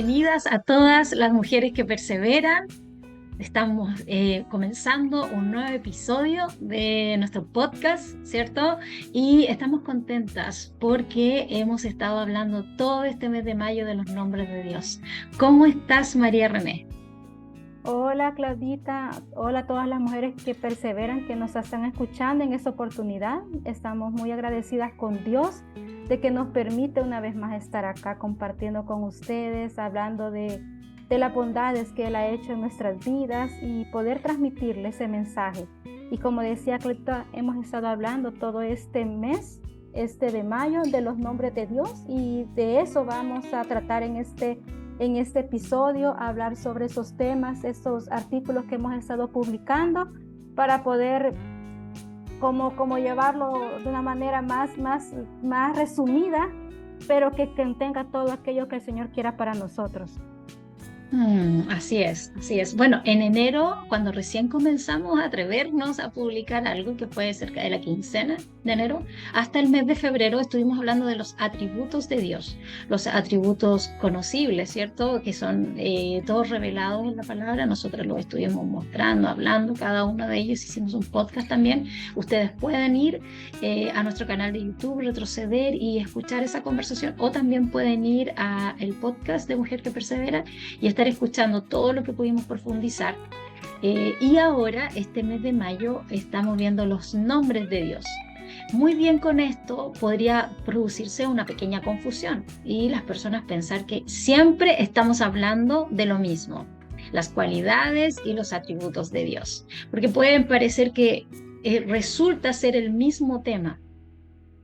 bienvenidas a todas las mujeres que perseveran. Estamos comenzando un nuevo episodio de nuestro podcast, ¿cierto? Y estamos contentas porque hemos estado hablando todo este mes de mayo de los nombres de Dios. ¿Cómo estás, María René? Hola Claudita, hola a todas las mujeres que perseveran, que nos están escuchando en esta oportunidad. Estamos muy agradecidas con Dios de que nos permite una vez más estar acá compartiendo con ustedes, hablando de las bondades que Él ha hecho en nuestras vidas y poder transmitirle ese mensaje. Y como decía Claudita, hemos estado hablando todo este mes, de mayo, de los nombres de Dios, y de eso vamos a tratar en este episodio, hablar sobre esos temas, esos artículos que hemos estado publicando para poder como llevarlo de una manera más resumida, pero que contenga todo aquello que el Señor quiera para nosotros. Así es, así es. Bueno, en enero, cuando recién comenzamos a atrevernos a publicar algo que fue cerca de la quincena de enero, hasta el mes de febrero estuvimos hablando de los atributos de Dios, los atributos conocibles, ¿cierto? Que son todos revelados en la palabra. Nosotros los estuvimos mostrando, hablando, cada uno de ellos. Hicimos un podcast también. Ustedes pueden ir a nuestro canal de YouTube, retroceder y escuchar esa conversación, o también pueden ir al podcast de Mujer que Persevera y estar escuchando todo lo que pudimos profundizar. Y ahora, este mes de mayo, estamos viendo los nombres de Dios. Muy bien, con esto podría producirse una pequeña confusión y las personas pensar que siempre estamos hablando de lo mismo, las cualidades y los atributos de Dios, porque pueden parecer que resulta ser el mismo tema.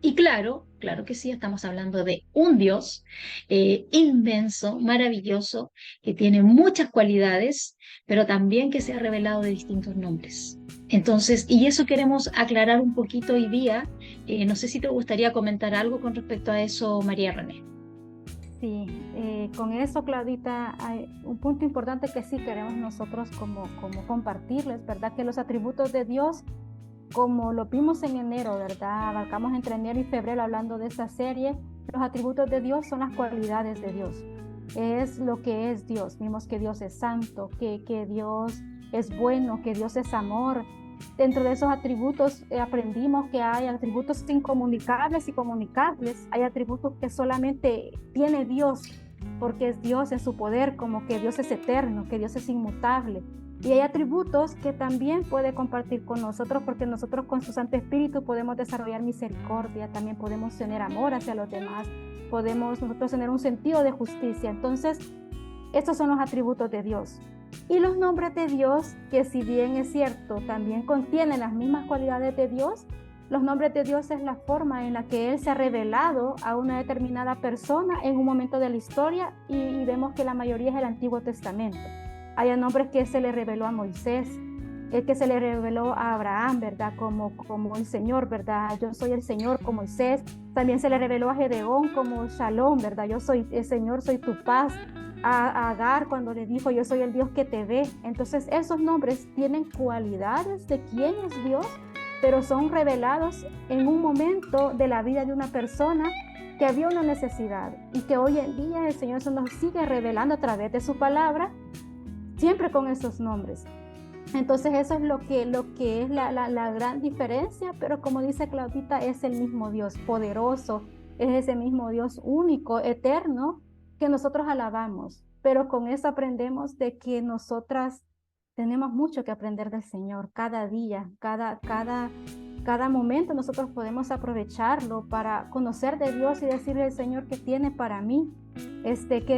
Y claro que sí, estamos hablando de un Dios inmenso, maravilloso, que tiene muchas cualidades, pero también que se ha revelado de distintos nombres. Entonces, y eso queremos aclarar un poquito hoy día. No sé si te gustaría comentar algo con respecto a eso, María René. Sí, con eso, Claudita, hay un punto importante que sí queremos nosotros como compartirles, ¿verdad? Que los atributos de Dios, como lo vimos en enero, ¿verdad? Abarcamos entre enero y febrero hablando de esta serie. Los atributos de Dios son las cualidades de Dios. Es lo que es Dios. Vimos que Dios es santo, que Dios es bueno, que Dios es amor. Dentro de esos atributos aprendimos que hay atributos incomunicables y comunicables. Hay atributos que solamente tiene Dios, porque es Dios en su poder, como que Dios es eterno, que Dios es inmutable. Y hay atributos que también puede compartir con nosotros, porque nosotros con su Santo Espíritu podemos desarrollar misericordia, también podemos tener amor hacia los demás, podemos nosotros tener un sentido de justicia. Entonces, estos son los atributos de Dios. Y los nombres de Dios, que si bien es cierto, también contienen las mismas cualidades de Dios, los nombres de Dios es la forma en la que Él se ha revelado a una determinada persona en un momento de la historia, y vemos que la mayoría es el Antiguo Testamento. Hay nombres que se le reveló a Moisés, el que se le reveló a Abraham, ¿verdad? Como el Señor, ¿verdad? Yo soy el Señor, como Moisés. También se le reveló a Gedeón como Shalom, ¿verdad? Yo soy el Señor, soy tu paz. A Agar cuando le dijo, yo soy el Dios que te ve. Entonces esos nombres tienen cualidades de quién es Dios, pero son revelados en un momento de la vida de una persona que había una necesidad, y que hoy en día el Señor se nos sigue revelando a través de su palabra, siempre con esos nombres. Entonces eso es lo que es la gran diferencia, pero como dice Claudita, es el mismo Dios poderoso, es ese mismo Dios único, eterno, que nosotros alabamos. Pero con eso aprendemos de que nosotras tenemos mucho que aprender del Señor cada día, cada momento nosotros podemos aprovecharlo para conocer de Dios y decirle al Señor qué tiene para mí,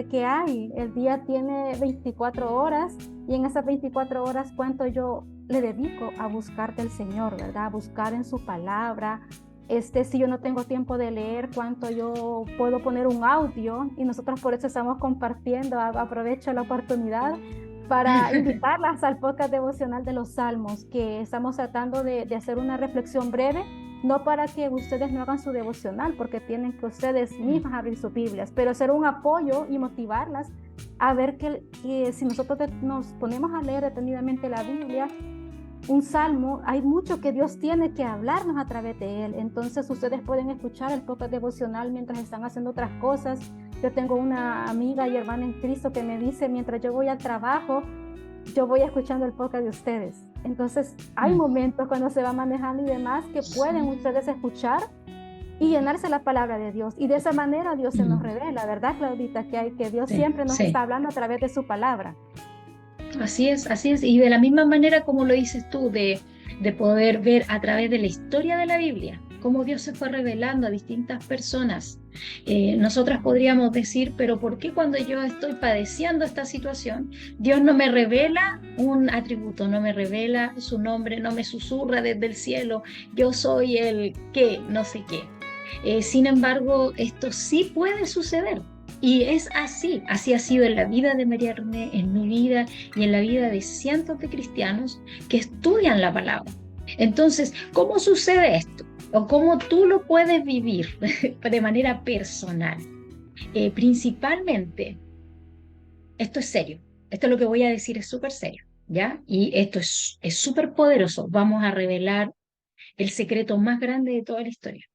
que hay. El día tiene 24 horas, y en esas 24 horas cuánto yo le dedico a buscar del Señor, ¿verdad? A buscar en su palabra. Si yo no tengo tiempo de leer, cuánto yo puedo poner un audio, y nosotros por eso estamos compartiendo. Aprovecho la oportunidad para invitarlas al podcast devocional de los Salmos, que estamos tratando de hacer una reflexión breve, no para que ustedes no hagan su devocional, porque tienen que ustedes mismas abrir sus Biblias, pero ser un apoyo y motivarlas a ver que si nosotros nos ponemos a leer detenidamente la Biblia, un salmo, hay mucho que Dios tiene que hablarnos a través de él. Entonces ustedes pueden escuchar el podcast devocional mientras están haciendo otras cosas, Yo tengo una amiga y hermana en Cristo que me dice, mientras yo voy al trabajo, yo voy escuchando el podcast de ustedes. Entonces, hay momentos cuando se va manejando y demás que pueden ustedes escuchar y llenarse la palabra de Dios. Y de esa manera Dios se nos revela, ¿verdad, Claudita? Que Dios siempre nos está hablando a través de su palabra. Así es, así es. Y de la misma manera como lo dices tú, de poder ver a través de la historia de la Biblia, cómo Dios se fue revelando a distintas personas. Nosotras podríamos decir, pero ¿por qué cuando yo estoy padeciendo esta situación, Dios no me revela un atributo, no me revela su nombre, no me susurra desde el cielo, yo soy el que, no sé qué? Sin embargo, esto sí puede suceder. Y es así ha sido en la vida de María René, en mi vida y en la vida de cientos de cristianos que estudian la palabra. Entonces, ¿cómo sucede esto? ¿O cómo tú lo puedes vivir de manera personal? Principalmente, esto es serio. Esto es lo que voy a decir, es súper serio, ¿ya? Y esto es súper poderoso. Vamos a revelar el secreto más grande de toda la historia.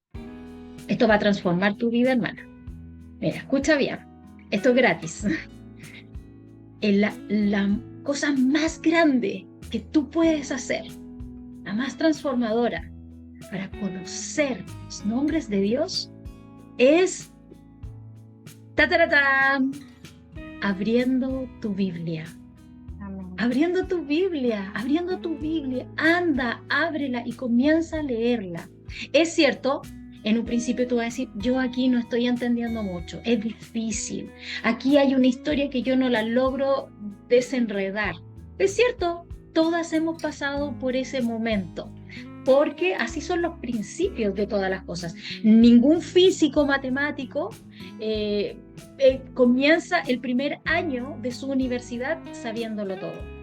Esto va a transformar tu vida, hermana. Mira, escucha bien, esto es gratis. La cosa más grande que tú puedes hacer, la más transformadora para conocer los nombres de Dios, es abriendo tu Biblia. Amén. Abriendo tu Biblia, anda, ábrela y comienza a leerla. Es cierto, en un principio tú vas a decir, yo aquí no estoy entendiendo mucho, es difícil. Aquí hay una historia que yo no la logro desenredar. Es cierto, todas hemos pasado por ese momento, porque así son los principios de todas las cosas. Ningún físico matemático comienza el primer año de su universidad sabiéndolo todo.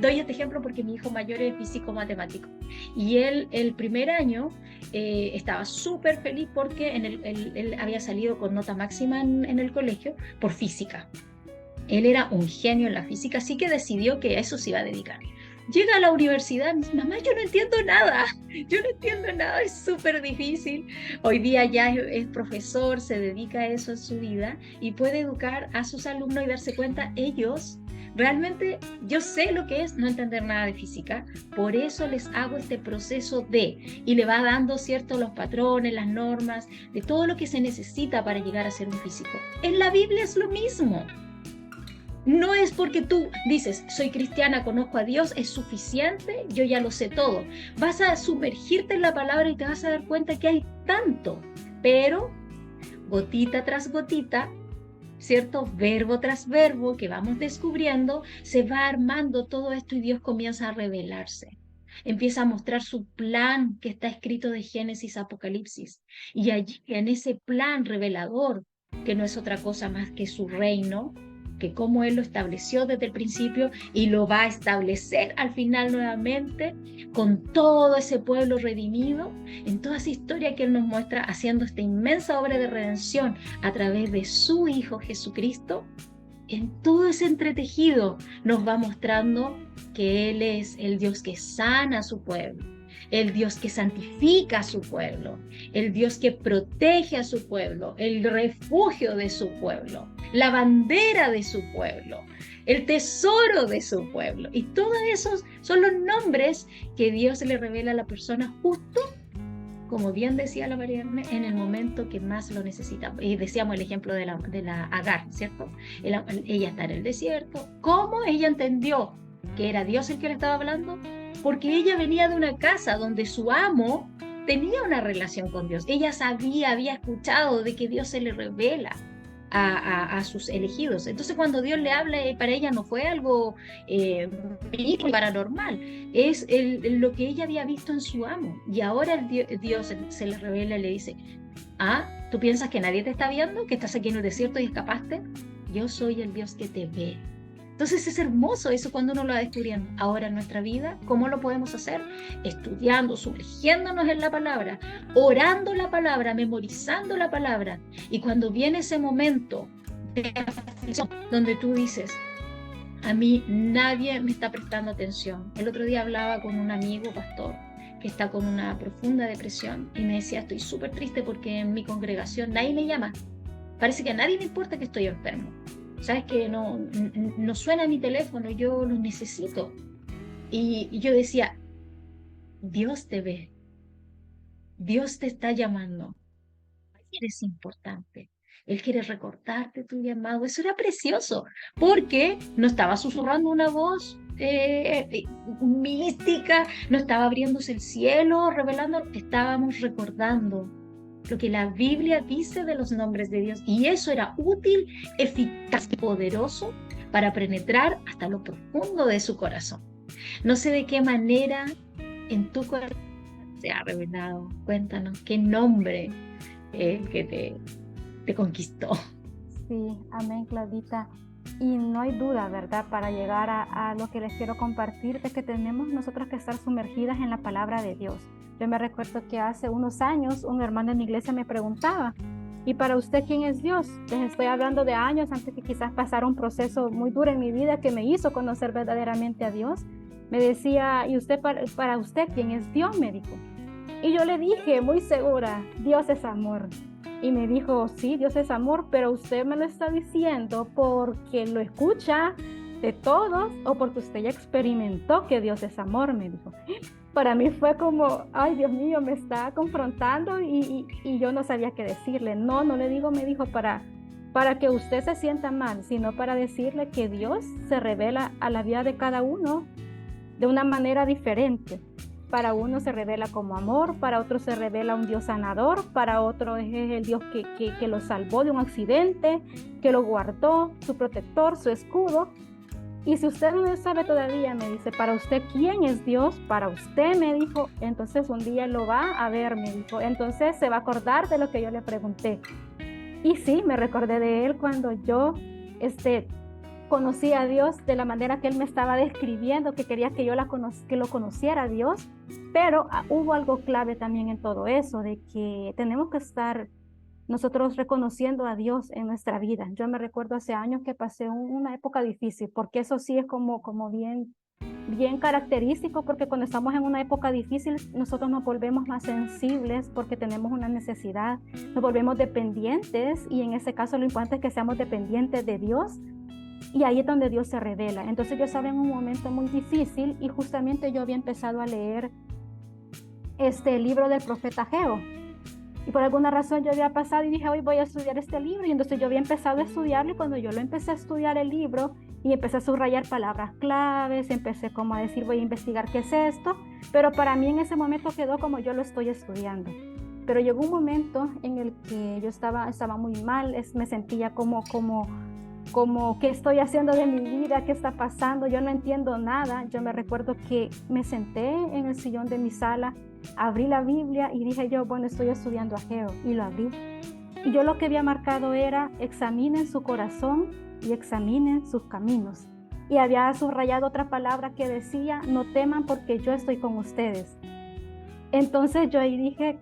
Doy este ejemplo porque mi hijo mayor es físico matemático y él el primer año estaba súper feliz porque él había salido con nota máxima en el colegio por física. Él era un genio en la física, así que decidió que a eso se iba a dedicar. Llega a la universidad y me dice, mamá, yo no entiendo nada, es súper difícil. Hoy día ya es profesor, se dedica a eso en su vida y puede educar a sus alumnos y darse cuenta, ellos, realmente yo sé lo que es no entender nada de física, por eso les hago este proceso y le va dando ciertos los patrones, las normas, de todo lo que se necesita para llegar a ser un físico. En la Biblia es lo mismo. No es porque tú dices, soy cristiana, conozco a Dios, es suficiente, yo ya lo sé todo. Vas a sumergirte en la palabra y te vas a dar cuenta que hay tanto, pero gotita tras gotita, ¿cierto? Verbo tras verbo que vamos descubriendo, se va armando todo esto y Dios comienza a revelarse. Empieza a mostrar su plan que está escrito de Génesis a Apocalipsis. Y allí, en ese plan revelador, que no es otra cosa más que su reino, que como Él lo estableció desde el principio y lo va a establecer al final nuevamente con todo ese pueblo redimido, en toda esa historia que Él nos muestra haciendo esta inmensa obra de redención a través de su Hijo Jesucristo, en todo ese entretejido nos va mostrando que Él es el Dios que sana a su pueblo, el Dios que santifica a su pueblo, el Dios que protege a su pueblo, el refugio de su pueblo, la bandera de su pueblo, el tesoro de su pueblo. Y todos esos son los nombres que Dios le revela a la persona justo, como bien decía la María, en el momento que más lo necesita. Y decíamos el ejemplo de la Agar, ¿cierto? Ella está en el desierto. ¿Cómo ella entendió que era Dios el que le estaba hablando? Porque ella venía de una casa donde su amo tenía una relación con Dios. Ella había escuchado de que Dios se le revela a sus elegidos. Entonces cuando Dios le habla, para ella no fue algo paranormal, es lo que ella había visto en su amo. Y ahora Dios se le revela y le dice, ¿tú piensas que nadie te está viendo? ¿Que estás aquí en el desierto y escapaste? Yo soy el Dios que te ve. Entonces es hermoso eso cuando uno lo va descubriendo. Ahora en nuestra vida, ¿cómo lo podemos hacer? Estudiando, sumergiéndonos en la palabra, orando la palabra, memorizando la palabra. Y cuando viene ese momento de aflicción donde tú dices, a mí nadie me está prestando atención. El otro día hablaba con un amigo pastor que está con una profunda depresión y me decía, estoy súper triste porque en mi congregación nadie me llama parece que a nadie le importa que estoy enfermo. Sabes que no suena mi teléfono, yo lo necesito. Y yo decía, Dios te ve, Dios te está llamando, eres importante. Él quiere recordarte tu llamado. Eso era precioso, porque no estaba susurrando una voz mística, no estaba abriéndose el cielo, revelando, estábamos recordando lo que la Biblia dice de los nombres de Dios. Y eso era útil, eficaz y poderoso para penetrar hasta lo profundo de su corazón. No sé de qué manera en tu corazón se ha revelado. Cuéntanos, qué nombre que te conquistó. Sí, amén, Claudita. Y no hay duda, ¿verdad? Para llegar a lo que les quiero compartir, de que tenemos nosotros que estar sumergidas en la palabra de Dios. Yo me recuerdo que hace unos años un hermano en mi iglesia me preguntaba, ¿y para usted quién es Dios? Les estoy hablando de años antes que quizás pasara un proceso muy duro en mi vida que me hizo conocer verdaderamente a Dios. Me decía, ¿y usted para usted quién es Dios? Me dijo. Y yo le dije, muy segura, Dios es amor. Y me dijo, sí, Dios es amor, pero usted me lo está diciendo porque lo escucha de todos o porque usted ya experimentó que Dios es amor, me dijo. Para mí fue como, ay, Dios mío, me está confrontando y yo no sabía qué decirle. No le digo, me dijo, para que usted se sienta mal, sino para decirle que Dios se revela a la vida de cada uno de una manera diferente. Para uno se revela como amor, para otro se revela un Dios sanador, para otro es el Dios que lo salvó de un accidente, que lo guardó, su protector, su escudo. Y si usted no sabe todavía, me dice, para usted quién es Dios, para usted, me dijo, entonces un día lo va a ver, me dijo, entonces se va a acordar de lo que yo le pregunté. Y sí, me recordé de él cuando yo conocí a Dios de la manera que él me estaba describiendo, que quería que yo que lo conociera a Dios, pero hubo algo clave también en todo eso, de que tenemos que estar nosotros reconociendo a Dios en nuestra vida. Yo me recuerdo hace años que pasé una época difícil, porque eso sí es como bien característico, porque cuando estamos en una época difícil, nosotros nos volvemos más sensibles porque tenemos una necesidad, nos volvemos dependientes, y en ese caso lo importante es que seamos dependientes de Dios. Y ahí es donde Dios se revela. Entonces yo estaba en un momento muy difícil y justamente yo había empezado a leer este libro del profeta Ageo. Y por alguna razón yo había pasado y dije, hoy voy a estudiar este libro. Y entonces yo había empezado a estudiarlo, y cuando yo lo empecé a estudiar el libro y empecé a subrayar palabras claves, empecé como a decir, voy a investigar qué es esto. Pero para mí en ese momento quedó como yo lo estoy estudiando. Pero llegó un momento en el que yo estaba muy mal, me sentía como qué estoy haciendo de mi vida, qué está pasando, yo no entiendo nada. Yo me recuerdo que me senté en el sillón de mi sala, abrí la Biblia y dije yo, bueno, estoy estudiando Ageo, y lo abrí. Y yo lo que había marcado era, examinen su corazón y examinen sus caminos. Y había subrayado otra palabra que decía, no teman porque yo estoy con ustedes. Entonces yo ahí dije,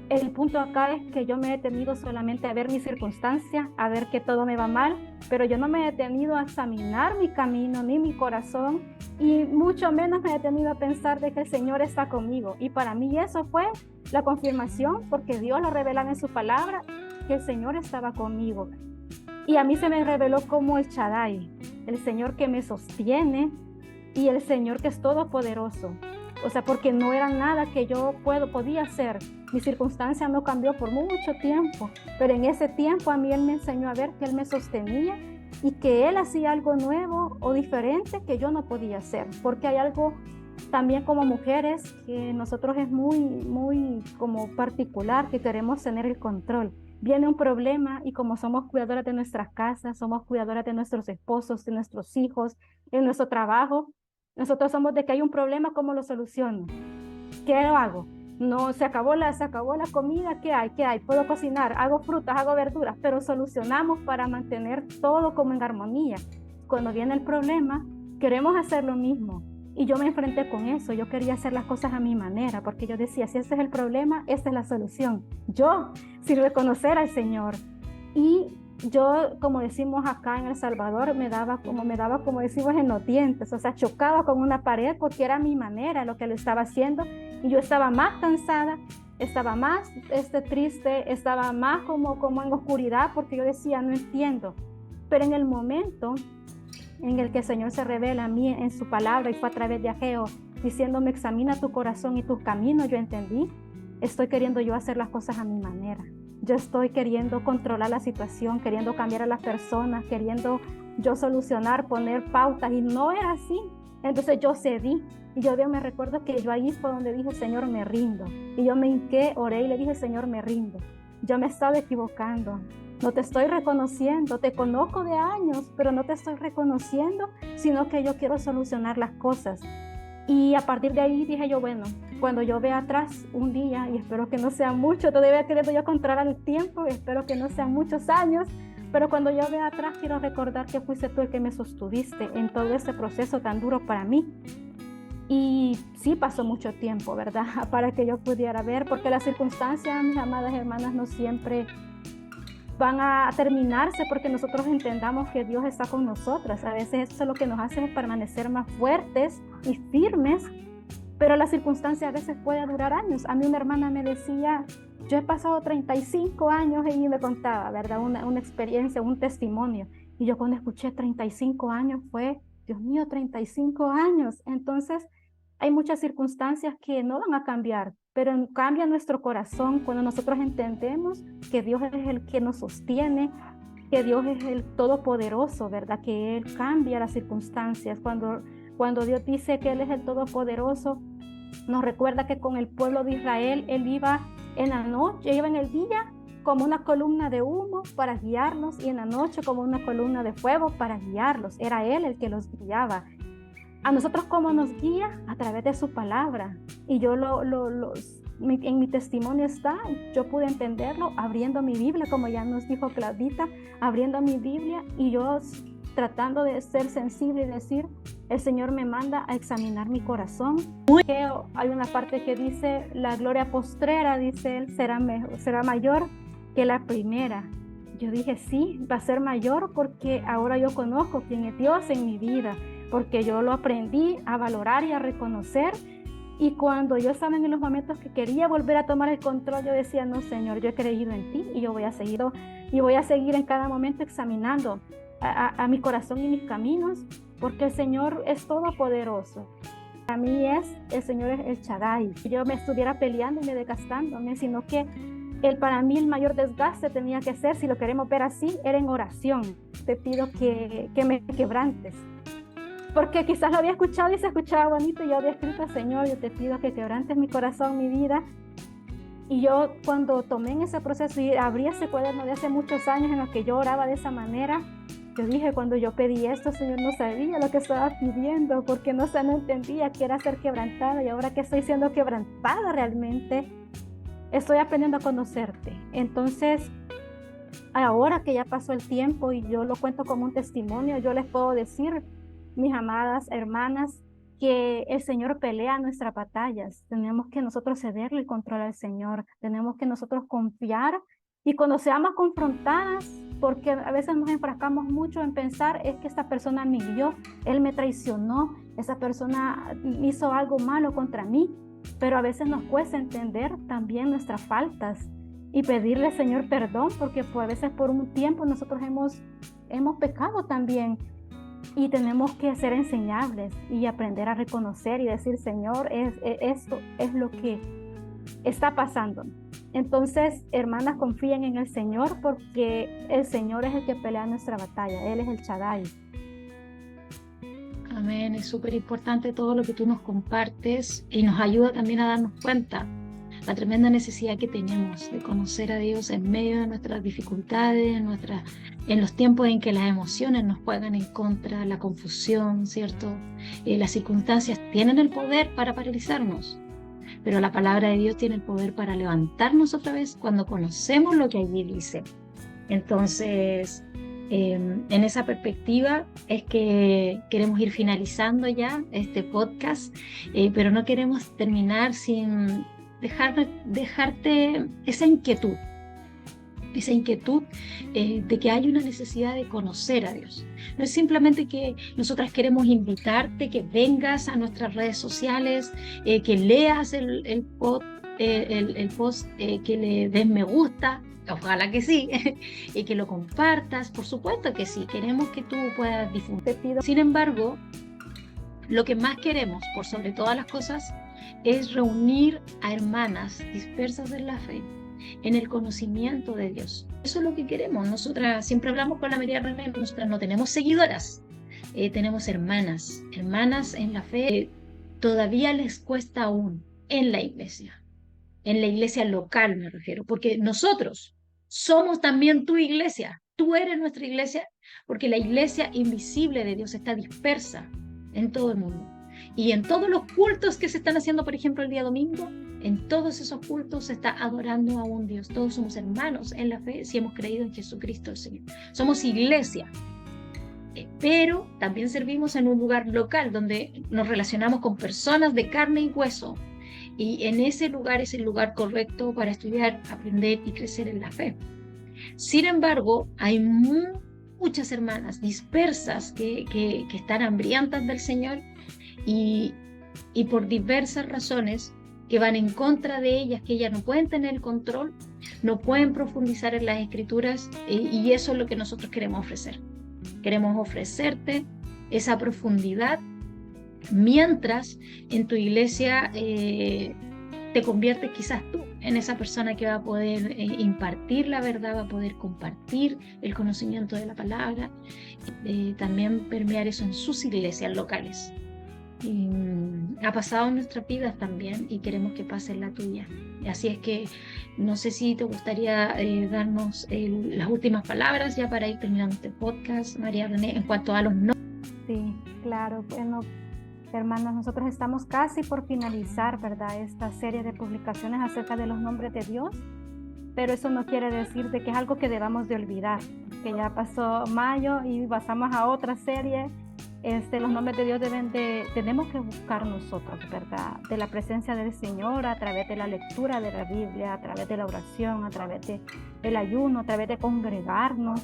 el punto acá es que yo me he detenido solamente a ver mi circunstancia, a ver que todo me va mal, pero yo no me he detenido a examinar mi camino ni mi corazón, y mucho menos me he detenido a pensar de que el Señor está conmigo. Y para mí eso fue la confirmación, porque Dios lo revela en su palabra, que el Señor estaba conmigo. Y a mí se me reveló como el Shaddai, el Señor que me sostiene y el Señor que es todopoderoso. O sea, porque no era nada que yo podía hacer. Mi circunstancia no cambió por mucho tiempo, pero en ese tiempo a mí Él me enseñó a ver que Él me sostenía y que Él hacía algo nuevo o diferente que yo no podía hacer. Porque hay algo también como mujeres que nosotros es muy como particular, que queremos tener el control. Viene un problema y como somos cuidadoras de nuestras casas, somos cuidadoras de nuestros esposos, de nuestros hijos, en nuestro trabajo, nosotros somos de que hay un problema, ¿cómo lo soluciono? ¿Qué hago? No, se acabó la comida, ¿qué hay? Puedo cocinar, hago frutas, hago verduras, pero solucionamos para mantener todo como en armonía. Cuando viene el problema, queremos hacer lo mismo. Y yo me enfrenté con eso, yo quería hacer las cosas a mi manera, porque yo decía, si este es el problema, esta es la solución. Yo, sin reconocer al Señor. Y yo, como decimos acá en El Salvador, me daba como decimos en los dientes, o sea, chocaba con una pared porque era mi manera lo que lo estaba haciendo, y yo estaba más cansada estaba más triste, estaba más como en oscuridad, porque yo decía, no entiendo. Pero en el momento en el que el Señor se revela a mí en su palabra, y fue a través de Ageo, diciéndome, examina tu corazón y tus caminos, yo entendí, estoy queriendo yo hacer las cosas a mi manera. Yo estoy queriendo controlar la situación, queriendo cambiar a las personas, queriendo yo solucionar, poner pautas, y no era así. Entonces yo cedí, y yo me recuerdo que yo ahí fue donde dije, Señor, me rindo. Y yo me hinqué, oré y le dije, Señor, me rindo. Yo me estaba equivocando. No te estoy reconociendo, te conozco de años, pero no te estoy reconociendo, sino que yo quiero solucionar las cosas. Y a partir de ahí dije yo, bueno, cuando yo vea atrás un día, y espero que no sea mucho, todavía queriendo yo controlar el tiempo, espero que no sean muchos años, pero cuando yo vea atrás quiero recordar que fuiste tú el que me sostuviste en todo este proceso tan duro para mí. Y sí pasó mucho tiempo, ¿verdad? Para que yo pudiera ver, porque las circunstancias, mis amadas hermanas, no siempre van a terminarse porque nosotros entendamos que Dios está con nosotras. A veces eso lo que nos hace es permanecer más fuertes y firmes, pero la circunstancia a veces puede durar años. A mí una hermana me decía, yo he pasado 35 años, y me contaba, ¿verdad? Una experiencia, un testimonio. Y yo cuando escuché 35 años fue, Dios mío, 35 años. Entonces, hay muchas circunstancias que no van a cambiar, pero cambia nuestro corazón cuando nosotros entendemos que Dios es el que nos sostiene, que Dios es el todopoderoso, ¿verdad? Que Él cambia las circunstancias. Cuando Dios dice que Él es el todopoderoso, nos recuerda que con el pueblo de Israel, Él iba en la noche, iba en el día como una columna de humo para guiarlos, y en la noche como una columna de fuego para guiarlos. Era Él el que los guiaba. A nosotros, ¿cómo nos guía? A través de su palabra. Y yo en mi testimonio está, yo pude entenderlo abriendo mi Biblia, como ya nos dijo Claudita, abriendo mi Biblia, y yo tratando de ser sensible y decir, el Señor me manda a examinar mi corazón. Que hay una parte que dice, la gloria postrera, dice Él, será mayor que la primera. Yo dije, sí, va a ser mayor, porque ahora yo conozco quién es Dios en mi vida, porque yo lo aprendí a valorar y a reconocer. Y cuando yo estaba en los momentos que quería volver a tomar el control, yo decía, no, Señor, yo he creído en ti, y yo voy a seguir en cada momento examinando a mi corazón y mis caminos, porque el Señor es todopoderoso. Para mí el Señor es el Shaddai. Yo me estuviera peleando y me desgastándome, sino que para mí el mayor desgaste tenía que ser, si lo queremos ver así, era en oración. Te pido que me quebrantes. Porque quizás lo había escuchado y se escuchaba bonito, y yo había escrito, Señor, yo te pido que quebrantes mi corazón, mi vida. Y yo cuando tomé en ese proceso y abrí ese cuaderno de hace muchos años en los que yo oraba de esa manera, yo dije, cuando yo pedí esto, Señor, no sabía lo que estaba pidiendo, porque no entendía que era ser quebrantada, y ahora que estoy siendo quebrantada realmente, estoy aprendiendo a conocerte. Entonces, ahora que ya pasó el tiempo y yo lo cuento como un testimonio, yo les puedo decir, mis amadas hermanas, que el Señor pelea nuestras batallas. Tenemos que nosotros cederle el control al Señor. Tenemos que nosotros confiar, y cuando seamos confrontadas, porque a veces nos enfrascamos mucho en pensar, es que esta persona me hirió, él me traicionó, esa persona hizo algo malo contra mí, pero a veces nos cuesta entender también nuestras faltas y pedirle, Señor, perdón, porque a veces por un tiempo nosotros hemos pecado también. Y tenemos que ser enseñables y aprender a reconocer y decir, Señor, esto es lo que está pasando. Entonces, hermanas, confíen en el Señor, porque el Señor es el que pelea nuestra batalla. Él es el Shaddai. Amén. Es súper importante todo lo que tú nos compartes, y nos ayuda también a darnos cuenta la tremenda necesidad que tenemos de conocer a Dios en medio de nuestras dificultades, en los tiempos en que las emociones nos juegan en contra, la confusión, ¿cierto? Las circunstancias tienen el poder para paralizarnos, pero la palabra de Dios tiene el poder para levantarnos otra vez cuando conocemos lo que allí dice. Entonces, en esa perspectiva es que queremos ir finalizando ya este podcast, pero no queremos terminar sin dejarte esa inquietud de que hay una necesidad de conocer a Dios. No es simplemente que nosotras queremos invitarte, que vengas a nuestras redes sociales, que leas el el post, que le des me gusta, ojalá que sí, y que lo compartas, por supuesto que sí, queremos que tú puedas difundir. Sin embargo, lo que más queremos, por sobre todas las cosas, es reunir a hermanas dispersas en la fe, en el conocimiento de Dios. Eso es lo que queremos. Nosotras siempre hablamos con la María René, nosotras no tenemos seguidoras, tenemos hermanas en la fe. Todavía les cuesta aún en la iglesia local me refiero, porque nosotros somos también tu iglesia, tú eres nuestra iglesia, porque la iglesia invisible de Dios está dispersa en todo el mundo. Y en todos los cultos que se están haciendo, por ejemplo, el día domingo, en todos esos cultos se está adorando a un Dios. Todos somos hermanos en la fe si hemos creído en Jesucristo el Señor. Somos iglesia, pero también servimos en un lugar local donde nos relacionamos con personas de carne y hueso. Y en ese lugar es el lugar correcto para estudiar, aprender y crecer en la fe. Sin embargo, hay muchas hermanas dispersas que están hambrientas del Señor y por diversas razones que van en contra de ellas, que ellas no pueden tener el control, no pueden profundizar en las Escrituras, y eso es lo que nosotros queremos ofrecer. Queremos ofrecerte esa profundidad mientras en tu iglesia te conviertes quizás tú en esa persona que va a poder impartir la verdad, va a poder compartir el conocimiento de la palabra, también permear eso en sus iglesias locales. Y ha pasado en nuestras vidas también y queremos que pase en la tuya. Así es que no sé si te gustaría darnos las últimas palabras ya para ir terminando este podcast, María René, en cuanto a los nombres. Sí, claro. Bueno, hermanos, nosotros estamos casi por finalizar, ¿verdad?, esta serie de publicaciones acerca de los nombres de Dios, pero eso no quiere decir de que es algo que debamos de olvidar, que ya pasó mayo y pasamos a otra serie. Los nombres de Dios tenemos que buscar nosotros, ¿verdad?, de la presencia del Señor a través de la lectura de la Biblia, a través de la oración, a través del ayuno, a través de congregarnos,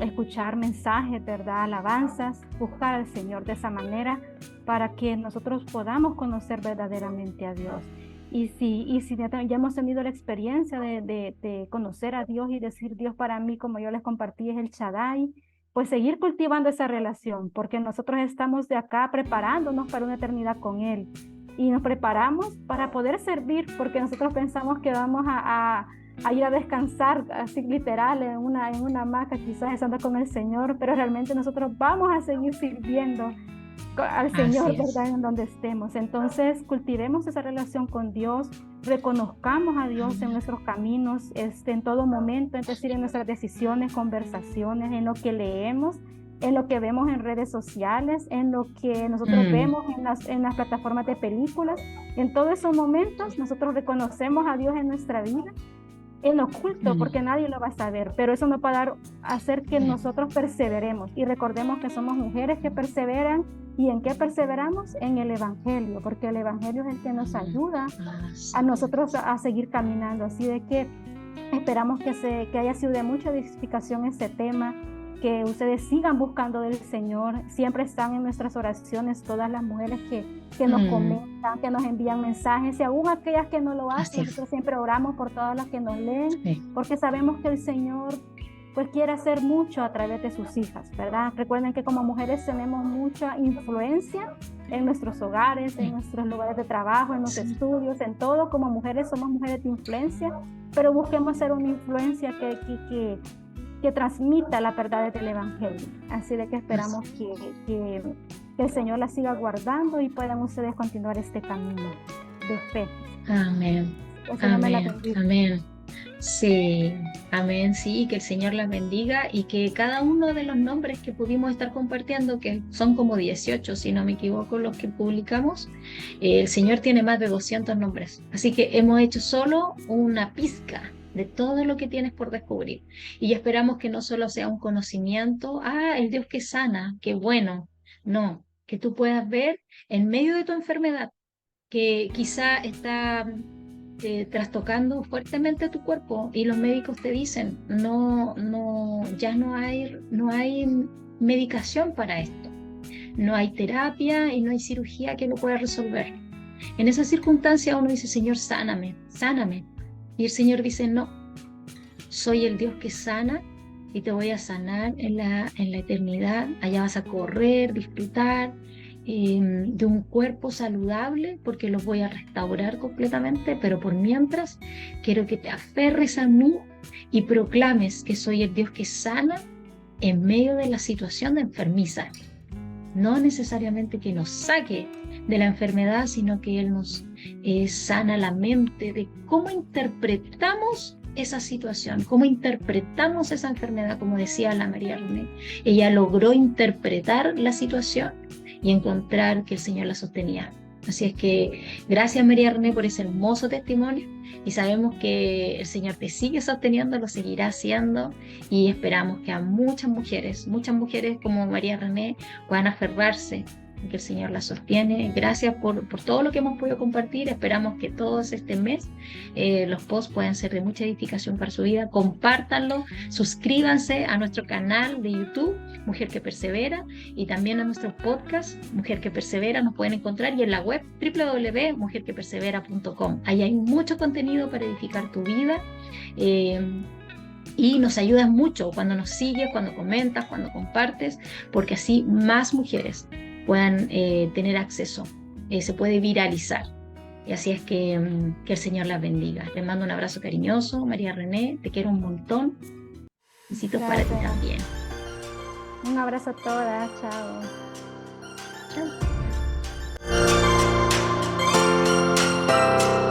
escuchar mensajes, ¿verdad?, alabanzas, buscar al Señor de esa manera para que nosotros podamos conocer verdaderamente a Dios. Y si ya hemos tenido la experiencia de conocer a Dios y decir, Dios para mí, como yo les compartí, es el Shaddai, pues seguir cultivando esa relación, porque nosotros estamos de acá preparándonos para una eternidad con Él. Y nos preparamos para poder servir, porque nosotros pensamos que vamos a ir a descansar, así literal, en una hamaca, quizás estando con el Señor, pero realmente nosotros vamos a seguir sirviendo al Señor, ¿verdad?, en donde estemos. Entonces, cultivemos esa relación con Dios, reconozcamos a Dios en nuestros caminos, en todo momento, es decir, en nuestras decisiones, conversaciones, en lo que leemos, en lo que vemos en redes sociales, en lo que nosotros vemos en las plataformas de películas. En todos esos momentos nosotros reconocemos a Dios en nuestra vida, en oculto, porque nadie lo va a saber, pero eso nos va a hacer que nosotros perseveremos y recordemos que somos mujeres que perseveran. ¿Y en qué perseveramos? En el Evangelio, porque el Evangelio es el que nos ayuda a nosotros a seguir caminando. Así de que esperamos que haya sido de mucha edificación este tema, que ustedes sigan buscando del Señor. Siempre están en nuestras oraciones todas las mujeres que nos comentan, que nos envían mensajes, y aún aquellas que no lo hacen, nosotros siempre oramos por todas las que nos leen, porque sabemos que el Señor pues quiere hacer mucho a través de sus hijas, ¿verdad? Recuerden que como mujeres tenemos mucha influencia en nuestros hogares, en nuestros lugares de trabajo, en los estudios, en todo. Como mujeres somos mujeres de influencia, pero busquemos ser una influencia que transmita las verdades del Evangelio. Así de que esperamos que el Señor la siga guardando y puedan ustedes continuar este camino de fe. Amén. Amén. Sí, amén, sí, que el Señor las bendiga y que cada uno de los nombres que pudimos estar compartiendo, que son como 18, si no me equivoco, los que publicamos, el Señor tiene más de 200 nombres, así que hemos hecho solo una pizca de todo lo que tienes por descubrir y esperamos que no solo sea un conocimiento, el Dios que sana, qué bueno, no, que tú puedas ver en medio de tu enfermedad que quizá está trastocando fuertemente tu cuerpo y los médicos te dicen ya no hay medicación para esto, no hay terapia y no hay cirugía que lo pueda resolver, En esa circunstancia uno dice, Señor, sáname, sáname. Y el Señor dice, no, soy el Dios que sana y te voy a sanar en la eternidad. Allá vas a correr, disfrutar de un cuerpo saludable, porque los voy a restaurar completamente, pero por mientras quiero que te aferres a mí y proclames que soy el Dios que sana en medio de la situación de enfermiza. No necesariamente que nos saque de la enfermedad, sino que Él nos sana la mente de cómo interpretamos esa situación, cómo interpretamos esa enfermedad, como decía la María René. Ella logró interpretar la situación y encontrar que el Señor la sostenía. Así es que gracias, María René, por ese hermoso testimonio, y sabemos que el Señor te sigue sosteniendo, lo seguirá haciendo, y esperamos que a muchas mujeres como María René puedan aferrarse, que el Señor la sostiene. Gracias por todo lo que hemos podido compartir. Esperamos que todos este mes los posts puedan ser de mucha edificación para su vida. Compártanlo, suscríbanse a nuestro canal de YouTube, Mujer que Persevera, y también a nuestro podcast, Mujer que Persevera. Nos pueden encontrar, y en la web www.mujerquepersevera.com. Ahí hay mucho contenido para edificar tu vida. Y nos ayudas mucho cuando nos sigues, cuando comentas, cuando compartes, porque así más mujeres puedan tener acceso, se puede viralizar. Y así es que el Señor las bendiga. Les mando un abrazo cariñoso, María René, te quiero un montón. Besitos para ti también. Un abrazo a todas, chao. Chao.